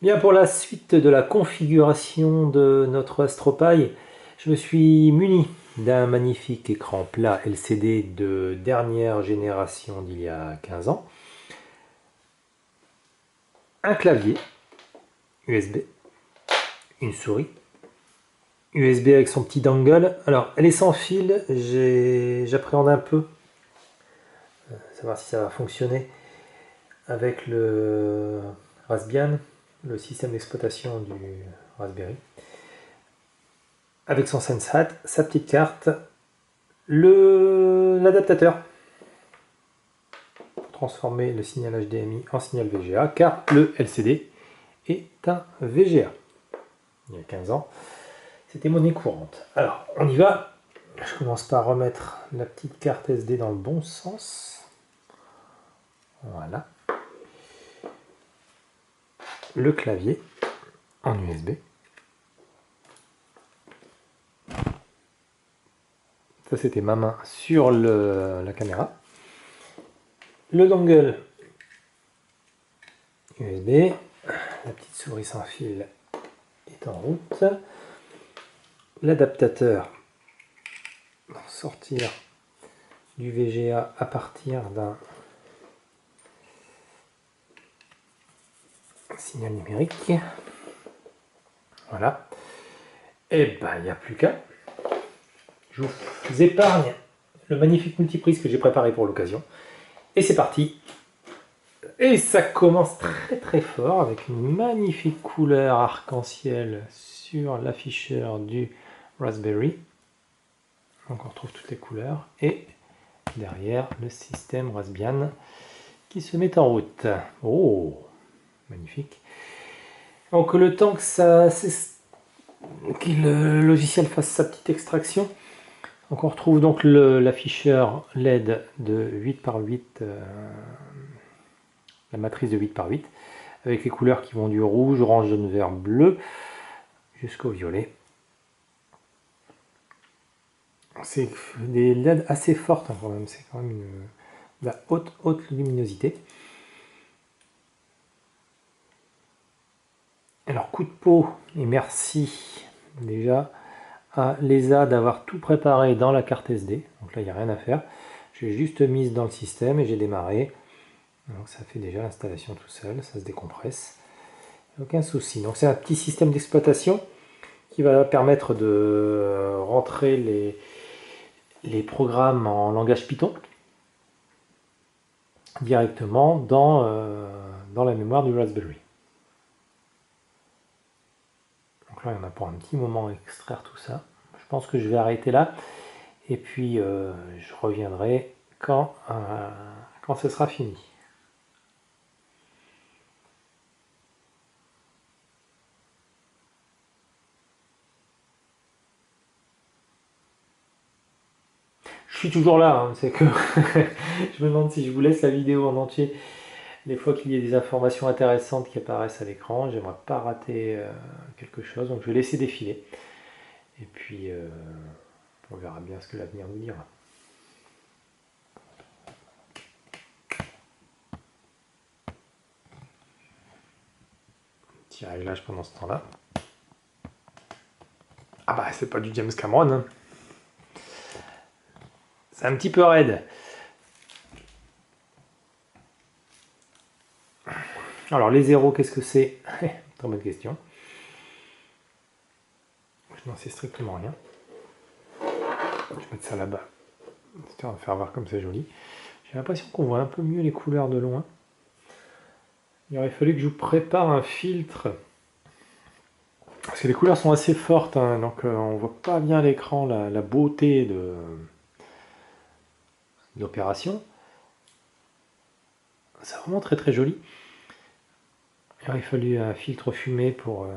Bien, pour la suite de la configuration de notre AstroPi, je me suis muni d'un magnifique écran plat LCD de dernière génération d'il y a 15 ans, un clavier USB, une souris, USB avec son petit dongle. Alors, elle est sans fil, j'appréhende un peu, savoir si ça va fonctionner avec le Raspbian, le système d'exploitation du Raspberry. Avec son SenseHAT, sa petite carte, l'adaptateur pour transformer le signal HDMI en signal VGA, car le LCD est un VGA. Il y a 15 ans, c'était monnaie courante. Alors, on y va. Je commence par remettre la petite carte SD dans le bon sens. Voilà. Le clavier en USB. Ça, c'était ma main sur la caméra. Le dongle USB. La petite souris sans fil est en route. L'adaptateur pour sortir du VGA à partir d'un signal numérique. Voilà. Et ben, il n'y a plus qu'à. Je vous épargne le magnifique multiprise que j'ai préparé pour l'occasion. Et c'est parti. Et ça commence très très fort avec une magnifique couleur arc-en-ciel sur l'afficheur du Raspberry. Donc on retrouve toutes les couleurs. Et derrière le système Raspbian qui se met en route. Oh, magnifique. Donc le temps que le logiciel fasse sa petite extraction, donc on retrouve donc l'afficheur LED de 8 par 8, la matrice de 8 par 8, avec les couleurs qui vont du rouge, orange, jaune, vert, bleu, jusqu'au violet. C'est des LED assez fortes quand même, c'est quand même de la haute luminosité. Alors coup de peau, et merci déjà à l'ESA d'avoir tout préparé dans la carte SD. Donc là, il n'y a rien à faire. J'ai juste mis dans le système et j'ai démarré. Donc ça fait déjà l'installation tout seul, ça se décompresse. Aucun souci. Donc c'est un petit système d'exploitation qui va permettre de rentrer les programmes en langage Python directement dans la mémoire du Raspberry. Donc là, il y en a pour un petit moment à extraire tout ça. Je pense que je vais arrêter là. Et puis, je reviendrai quand ce sera fini. Je suis toujours là, hein, c'est que je me demande si je vous laisse la vidéo en entier. Des fois qu'il y a des informations intéressantes qui apparaissent à l'écran, j'aimerais pas rater quelque chose, donc je vais laisser défiler. Et puis, on verra bien ce que l'avenir nous dira. Petit réglage pendant ce temps-là. Ah bah, c'est pas du James Cameron, hein. C'est un petit peu raide. Alors, les zéros, qu'est-ce que c'est? Très bonne question. Je n'en sais strictement rien. Je vais mettre ça là-bas. On va faire voir comme c'est joli. J'ai l'impression qu'on voit un peu mieux les couleurs de loin. Il aurait fallu que je vous prépare un filtre. Parce que les couleurs sont assez fortes, hein, donc on ne voit pas bien à l'écran la beauté de l'opération. C'est vraiment très très joli. Il aurait fallu un filtre fumé pour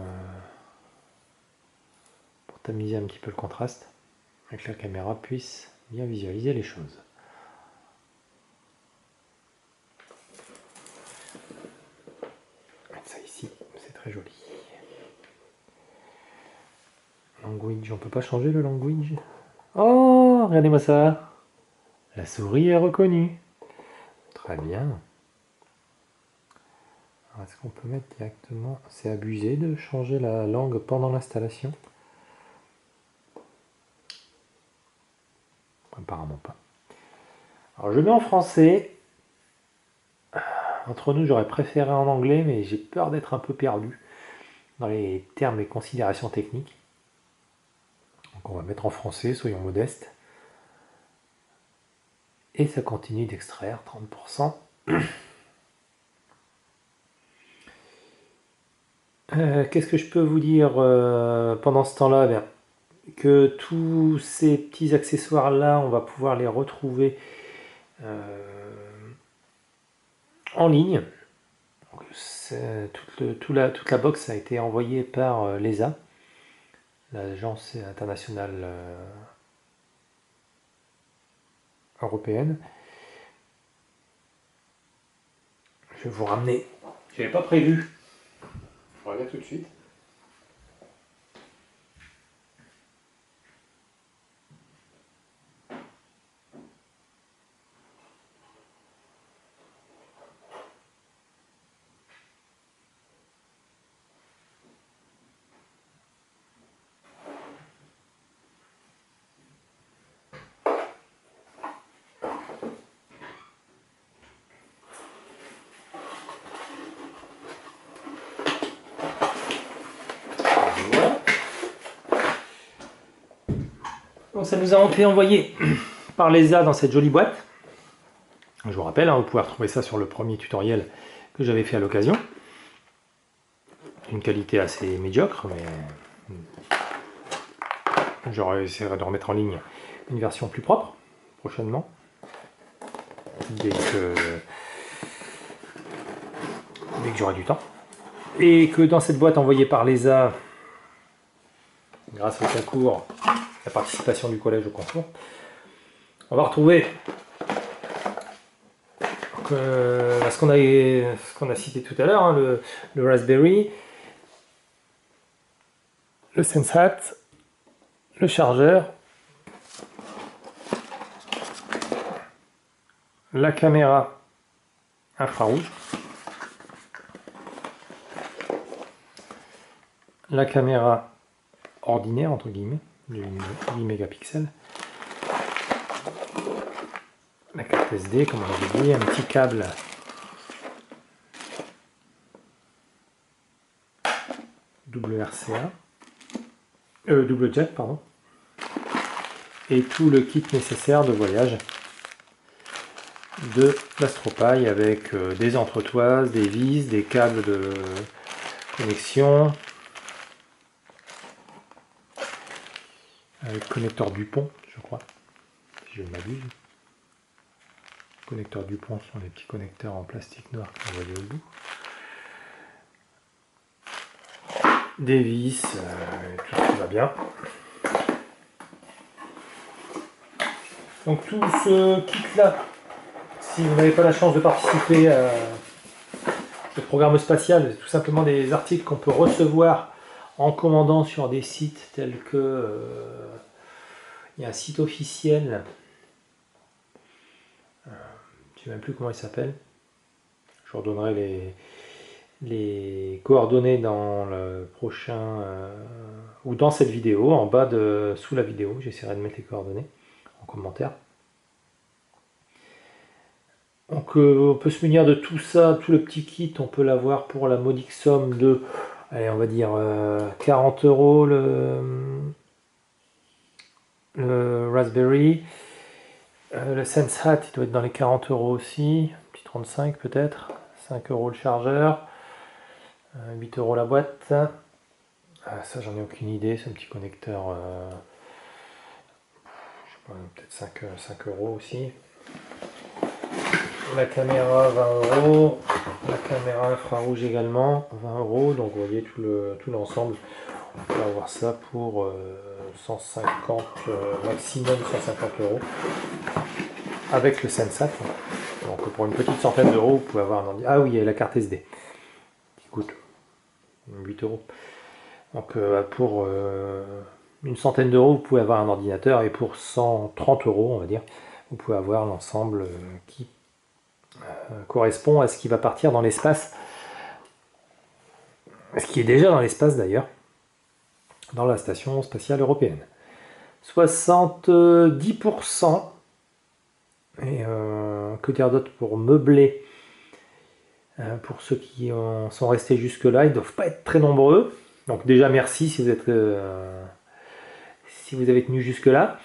tamiser un petit peu le contraste, et que la caméra puisse bien visualiser les choses. Mettre ça ici, c'est très joli. Language, on peut pas changer le language. Oh, regardez-moi ça. La souris est reconnue. Très bien. Est-ce qu'on peut mettre directement... C'est abusé de changer la langue pendant l'installation? Apparemment pas. Alors je mets en français. Entre nous, j'aurais préféré en anglais, mais j'ai peur d'être un peu perdu dans les termes et considérations techniques. Donc on va mettre en français, soyons modestes. Et ça continue d'extraire 30%. Qu'est-ce que je peux vous dire pendant ce temps-là? Bien, que tous ces petits accessoires-là, on va pouvoir les retrouver en ligne. Toute la box a été envoyée par l'ESA, l'Agence internationale européenne. Je vais vous ramener. Je n'avais pas prévu. Je regarde tout de suite. Donc ça nous a été envoyé par l'ESA dans cette jolie boîte. Je vous rappelle, vous pouvez retrouver ça sur le premier tutoriel que j'avais fait à l'occasion. Une qualité assez médiocre, mais j'aurais essayé de remettre en ligne une version plus propre prochainement. Dès que j'aurai du temps. Et que dans cette boîte envoyée par l'ESA, grâce au concours, la participation du collège au concours, on va retrouver ce qu'on a cité tout à l'heure, le Raspberry, le SenseHat, le chargeur, la caméra infrarouge, la caméra ordinaire entre guillemets, de 8 mégapixels, la carte SD comme on avait dit, un petit câble double RCA, double jack pardon, et tout le kit nécessaire de voyage de l'Astropie avec des entretoises, des vis, des câbles de connexion, le connecteur Dupont, je crois, si je ne m'abuse. Connecteurs Dupont sont les petits connecteurs en plastique noir qu'on voyait au bout. Des vis, tout ce qui va bien. Donc tout ce kit-là, si vous n'avez pas la chance de participer à ce programme spatial, c'est tout simplement des articles qu'on peut recevoir en commandant sur des sites tels que... il y a un site officiel, je ne sais même plus comment il s'appelle, je vous redonnerai les coordonnées dans le prochain ou dans cette vidéo, en bas sous la vidéo, j'essaierai de mettre les coordonnées en commentaire. Donc on peut se munir de tout ça, tout le petit kit, on peut l'avoir pour la modique somme de, allez, on va dire 40 € le Raspberry. Le SenseHat, il doit être dans les 40 € aussi, petit 35 peut-être, 5 € le chargeur, 8 € la boîte. Ça j'en ai aucune idée, c'est un petit connecteur, je sais pas, peut-être 5 € aussi. La caméra 20 €, la caméra infrarouge également 20 €, donc vous voyez tout l'ensemble. On peut avoir ça pour 150, maximum 150 € avec le SenseHat. Donc pour une petite centaine d'euros, vous pouvez avoir un ordinateur. Ah oui, il y a la carte SD qui coûte 8 €. Donc pour une centaine d'euros, vous pouvez avoir un ordinateur, et pour 130 €, on va dire, vous pouvez avoir l'ensemble qui correspond à ce qui va partir dans l'espace ce qui est déjà dans l'espace d'ailleurs, dans la station spatiale européenne. 70%, et que dire d'autre pour meubler, pour ceux qui sont restés jusque-là, ils ne doivent pas être très nombreux. Donc déjà merci si vous avez tenu jusque-là.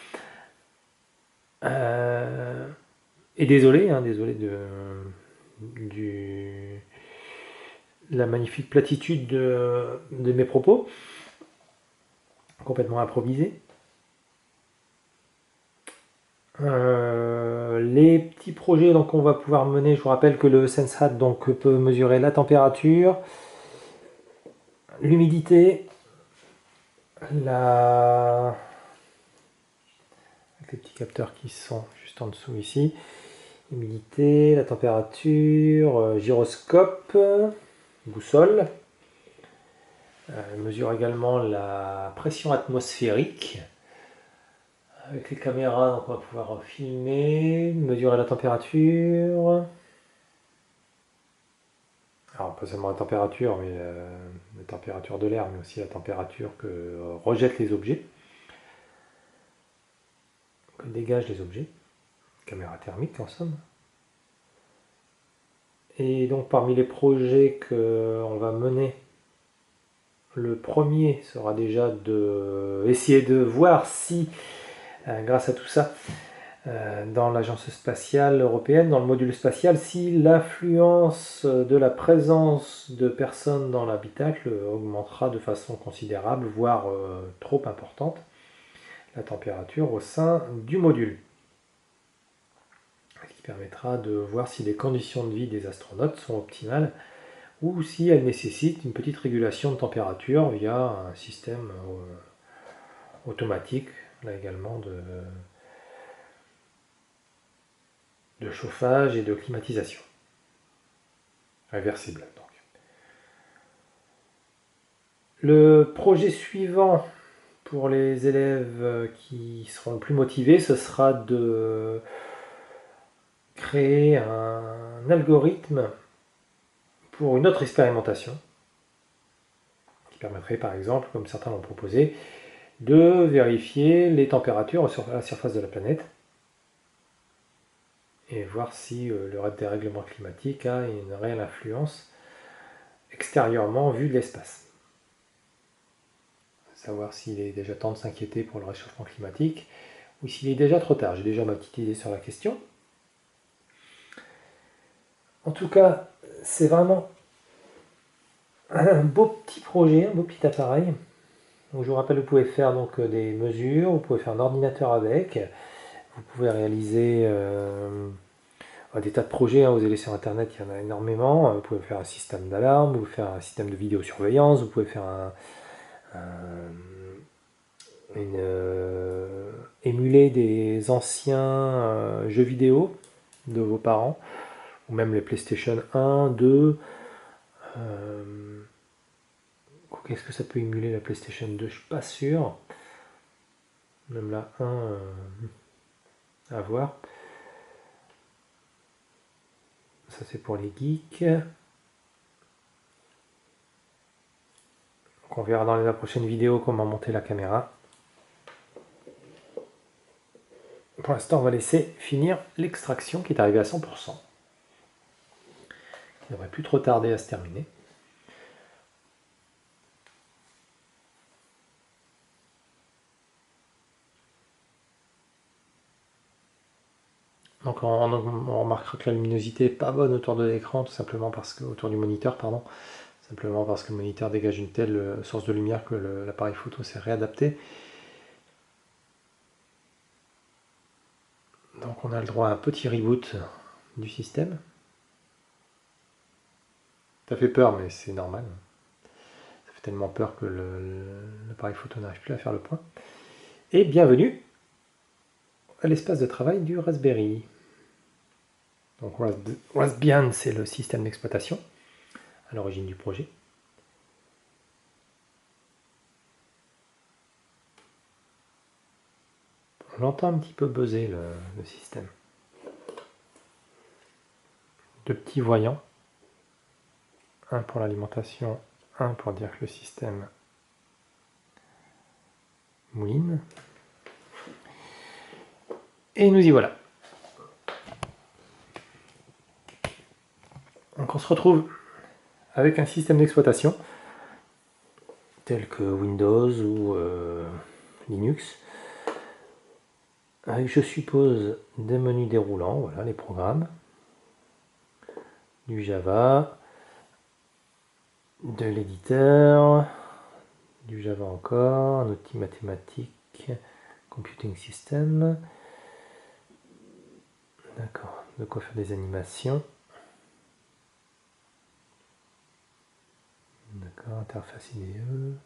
Et désolé, désolé de la magnifique platitude de mes propos, complètement improvisé. Les petits projets donc on va pouvoir mener, je vous rappelle que le SenseHat donc peut mesurer la température, l'humidité, avec les petits capteurs qui sont juste en dessous ici, l'humidité, la température, gyroscope, boussole. Mesure également la pression atmosphérique. Avec les caméras, donc on va pouvoir filmer, mesurer la température. Alors pas seulement la température, mais la température de l'air, mais aussi la température que rejettent les objets, que dégagent les objets. Caméra thermique en somme. Et donc parmi les projets qu'on va mener, le premier sera déjà d'essayer de voir si, grâce à tout ça, dans l'agence spatiale européenne, dans le module spatial, si l'affluence de la présence de personnes dans l'habitacle augmentera de façon considérable, voire trop importante, la température au sein du module. Ce qui permettra de voir si les conditions de vie des astronautes sont optimales ou si elles nécessitent une petite régulation de température via un système automatique, là également, de chauffage et de climatisation. Réversible donc. Le projet suivant pour les élèves qui seront le plus motivés, ce sera de créer un algorithme pour une autre expérimentation qui permettrait par exemple, comme certains l'ont proposé, de vérifier les températures sur la surface de la planète et voir si le dérèglement climatique a une réelle influence extérieurement vu de l'espace. Savoir s'il est déjà temps de s'inquiéter pour le réchauffement climatique ou s'il est déjà trop tard. J'ai déjà ma petite idée sur la question. En tout cas, c'est vraiment un beau petit projet, un beau petit appareil. Donc, je vous rappelle, vous pouvez faire donc des mesures, vous pouvez faire un ordinateur avec, vous pouvez réaliser des tas de projets, vous allez sur internet, il y en a énormément. Vous pouvez faire un système d'alarme, vous pouvez faire un système de vidéosurveillance, vous pouvez faire émuler des anciens jeux vidéo de vos parents, ou même les PlayStation 1, 2. Qu'est-ce que ça peut émuler la PlayStation 2? Je suis pas sûr. Même la 1, à voir. Ça c'est pour les geeks. Donc on verra dans la prochaine vidéo comment monter la caméra. Pour l'instant, on va laisser finir l'extraction qui est arrivée à 100%. Il ne devrait plus trop tarder à se terminer. Donc on remarquera que la luminosité n'est pas bonne autour de l'écran, tout simplement parce que, autour du moniteur, pardon, simplement parce que le moniteur dégage une telle source de lumière que l'appareil photo s'est réadapté. Donc on a le droit à un petit reboot du système. Ça fait peur, mais c'est normal. Ça fait tellement peur que l'appareil photo n'arrive plus à faire le point. Et bienvenue à l'espace de travail du Raspberry. Donc Raspbian, c'est le système d'exploitation à l'origine du projet. On entend un petit peu buzzer le système. Deux petits voyants, un pour l'alimentation, 1 pour dire que le système mouline. Et nous y voilà. Donc on se retrouve avec un système d'exploitation tel que Windows ou Linux, avec, je suppose, des menus déroulants, voilà les programmes, du Java, de l'éditeur, du Java encore, un outil mathématique, computing system, d'accord, de quoi faire des animations, d'accord, interface IDE,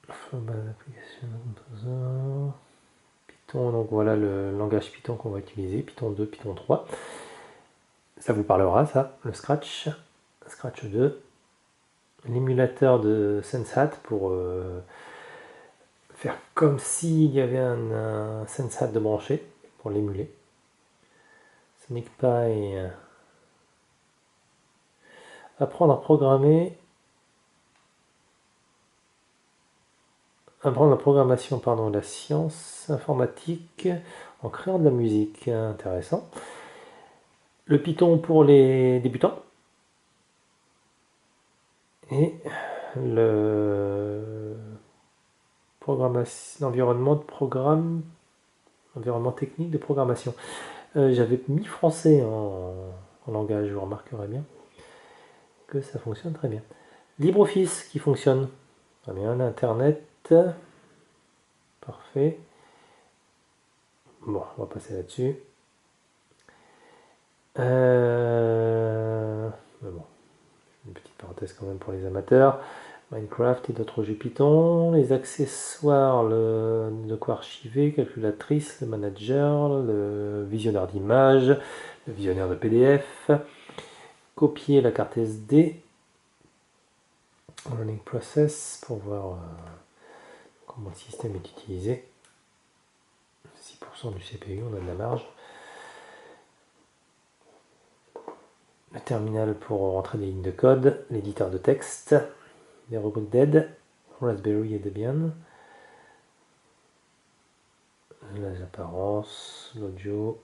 base d'application, composer, Python, donc voilà le langage Python qu'on va utiliser, Python 2, Python 3. Ça vous parlera, ça, le Scratch, Scratch 2, l'émulateur de SenseHat pour faire comme s'il y avait un SenseHat de branché pour l'émuler. SonicPy, apprendre à programmer, apprendre la programmation, pardon, la science informatique en créant de la musique, intéressant. Le Python pour les débutants. Et l'environnement de programme, environnement technique de programmation. J'avais mis français en langage, vous remarquerez bien que ça fonctionne très bien. LibreOffice qui fonctionne très bien, Internet, parfait. Bon, on va passer là-dessus. Mais bon, une petite parenthèse quand même pour les amateurs. Minecraft et d'autres jeux Python, les accessoires, de quoi archiver, calculatrice, le manager, le visionneur d'images, le visionneur de PDF, copier la carte SD, learning process pour voir comment le système est utilisé. 6% du CPU, on a de la marge. Le terminal pour rentrer des lignes de code, l'éditeur de texte, les rubriques d'aide, Raspberry et Debian, les apparences, l'audio,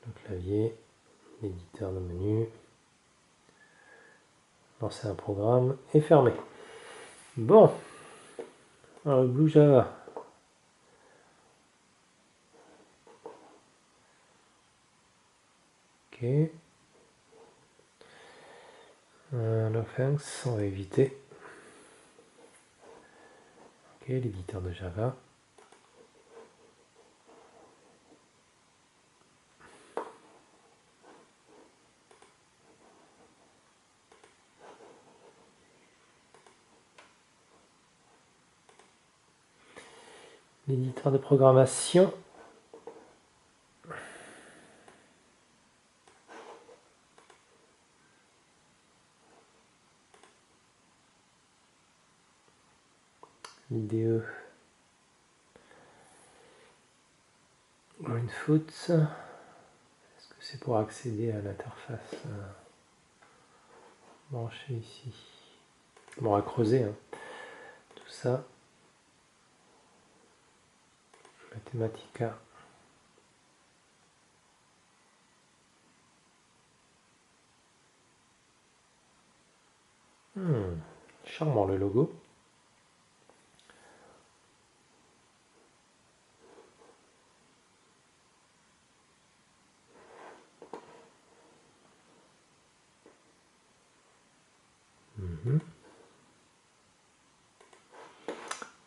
le clavier, l'éditeur de menu, lancer un programme et fermer. Bon, alors le Blue Java. Ok. L'offense, on va éviter. Ok, l'éditeur de Java. L'éditeur de programmation. L'IDE. Greenfoot. Est-ce que c'est pour accéder à l'interface branchée ici? Bon, à creuser, hein. Tout ça. Mathematica. Charmant le logo.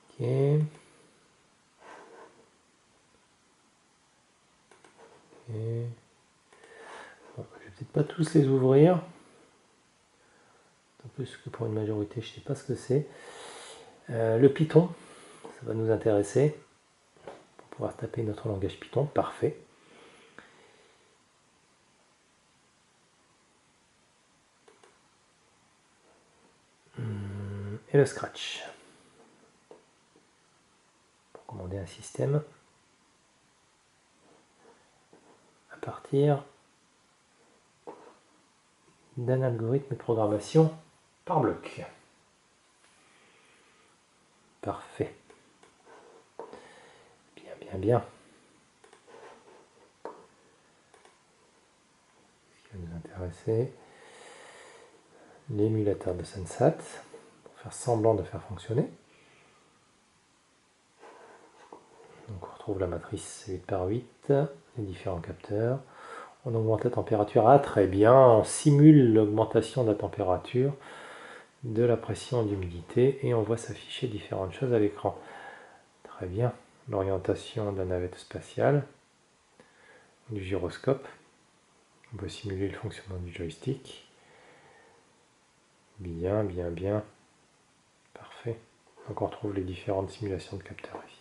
Ok. Bon, je vais peut-être pas tous les ouvrir. En plus que pour une majorité, je sais pas ce que c'est. Le Python, ça va nous intéresser. Pour pouvoir taper notre langage Python, parfait. Et le Scratch. Pour commander un système. partir d'un algorithme de programmation par bloc. Parfait. Bien, bien, bien. Ce qui va nous intéresser, l'émulateur de Sensat, pour faire semblant de faire fonctionner. Donc on retrouve la matrice 8 par 8, les différents capteurs. On augmente la température. Ah très bien, on simule l'augmentation de la température, de la pression, d'humidité, et on voit s'afficher différentes choses à l'écran. Très bien. L'orientation de la navette spatiale, du gyroscope. On peut simuler le fonctionnement du joystick. Bien, bien, bien. Parfait. Donc on retrouve les différentes simulations de capteurs ici.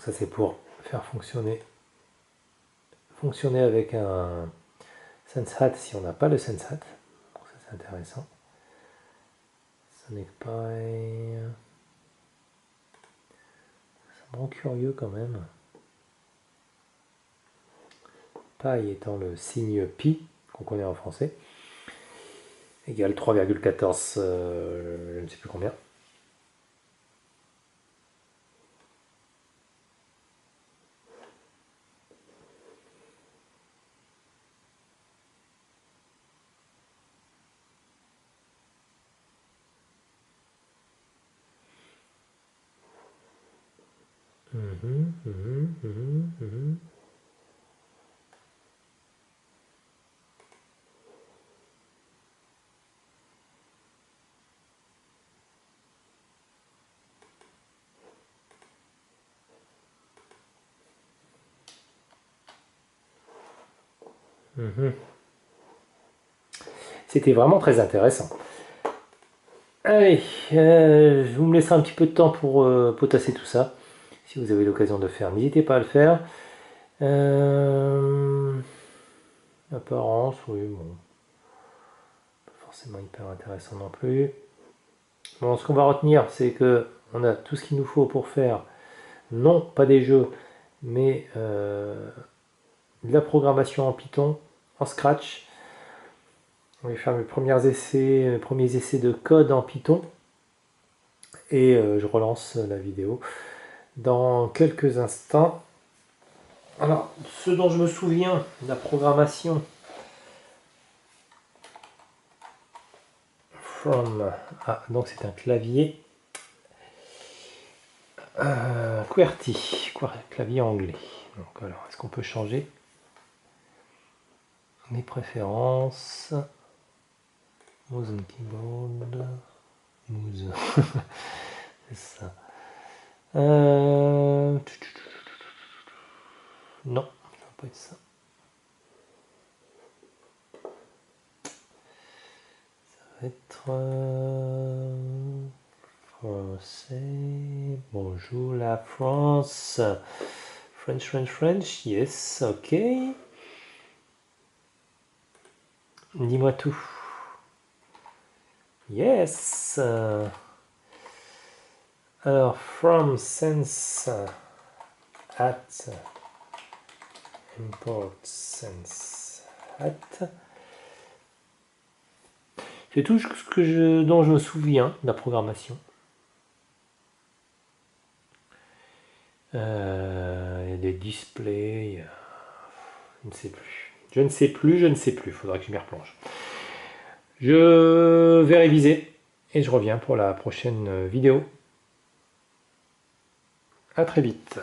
Ça c'est pour faire fonctionner avec un Sensat si on n'a pas le Sensat. Donc ça c'est intéressant. Sonic Pi. Ça me rend curieux quand même. Pi étant le signe pi qu'on connaît en français. Égale 3,14, je ne sais plus combien. C'était vraiment très intéressant. Allez, je vais me laisser un petit peu de temps pour potasser tout ça. Si vous avez l'occasion de le faire, n'hésitez pas à le faire. Apparence, oui, bon. Pas forcément hyper intéressant non plus. Bon, ce qu'on va retenir, c'est que on a tout ce qu'il nous faut pour faire, non pas des jeux, mais de la programmation en Python, en Scratch. On va faire mes premiers essais de code en Python. Et je relance la vidéo dans quelques instants. Alors, ce dont je me souviens de la programmation donc c'est un clavier QWERTY, clavier anglais. Donc alors, est-ce qu'on peut changer mes préférences? Mouse and keyboard. Mouse. C'est ça. Non, ça va pas être ça. Ça va être français. Bonjour la France. French, French, French. Yes, ok. Dis-moi tout. Yes. Alors, from sense at import sense at. C'est tout ce dont je me souviens de la programmation. Il y a des displays. Je ne sais plus. Je ne sais plus. Il faudra que je m'y replonge. Je vais réviser et je reviens pour la prochaine vidéo. À très vite.